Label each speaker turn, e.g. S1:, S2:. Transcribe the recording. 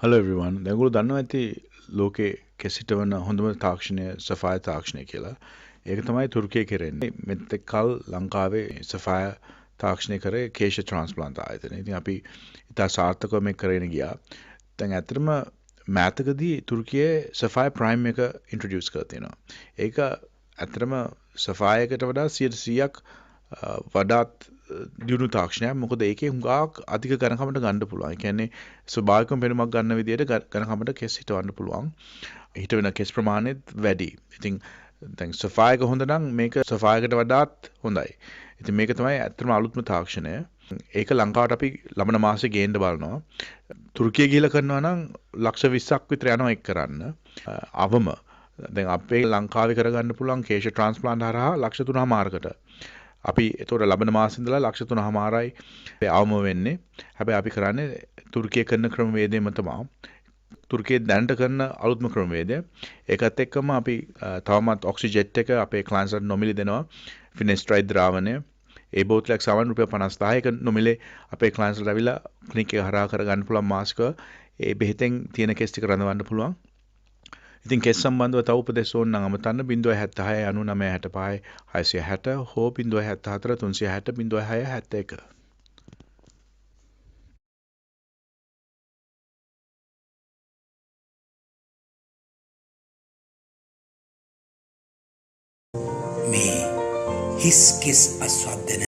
S1: Hello everyone. දැන් ඔයගොල්ලෝ දන්නවා ඇති ලෝකේ කෙසිටවන හොඳම තාක්ෂණය සෆාය තාක්ෂණය කියලා. ඒක තමයි තුර්කියේ කෙරෙන්නේ. මෙතෙක් කල ලංකාවේ සෆාය තාක්ෂණය කරේ කේශ ට්‍රාන්ස්ප්ලාන්ට් ආයතනය. ඉතින් අපි ඉතා සාර්ථකව මේක කරගෙන ගියා. දැන් ඇත්තටම මෑතකදී තුර්කියේ සෆාය ප්‍රයිම් එක ඉන්ට්‍රොඩියුස් කරලා තියෙනවා. ඒක ඇත්තටම සෆායකට වඩා 100%ක් වඩාත් දියුණු තාක්ෂණයක්. මොකද ඒකේ හුඟක් අධික ඝනකමට ගන්න පුළුවන්. ඒ කියන්නේ ස්වභාවිකව පෙනුමක් ගන්න විදිහට ඝනකමට කෙස් හිටවන්න පුළුවන්. හිට වෙන කෙස් ප්‍රමාණයත් වැඩි. ඉතින් දැන් සෆායක හොඳ නම් මේක සෆායකට වඩාත් හොඳයි. ඉතින් මේක තමයි ඇත්තටම අලුත්ම තාක්ෂණය. ඒක ලංකාවට අපි ලබන මාසේ ගේන්න බලනවා. තුර්කිය ගිහිල්ලා කරනවා නම් ලක්ෂ 20ක් විතර යනවා ඒක කරන්න. අවම දැන් අපේ ලංකාවේ කරගන්න පුළුවන් කේශ ට්‍රාන්ස්ප්ලාන්ට් හරහා ලක්ෂ 3මාරකට. අපි එතකොට ලබන මාසෙ ඉඳලා ලක්ෂ 3මාරයි අවම වෙන්නේ. හැබැයි අපි කරන්නේ තුර්කියේ කරන ක්‍රමවේදයම තමයි. තුර්කියේ දැනට කරන අලුත්ම ක්‍රමවේදය. ඒකත් එක්කම අපි තවමත් ඔක්සිජෙට් එක අපේ ක්ලයන්ට්ස්ට නොමිලේ දෙනවා. ෆිනෙස්ට්‍රයිඩ් ද්‍රාවණය. ඒ බෝතලයක් සාමාන්‍ය රුපියල් 50,000 එක නොමිලේ අපේ ක්ලයන්ට්ස්ට ඇවිල්ලා ක්ලිනික් එක හරහා කරගන්න පුළුවන් මාසිකව. ඒ බෙහෙතෙන් තියෙන කෙස් ටික රඳවන්න පුළුවන්. ඉතින් කෙස් සම්බන්ධව තව උපදෙස් ඕන නම් අමතන්න 076 9965 660 හෝ 074 360 0671.
S2: මේ හිස් කෙස් අස්වද්දන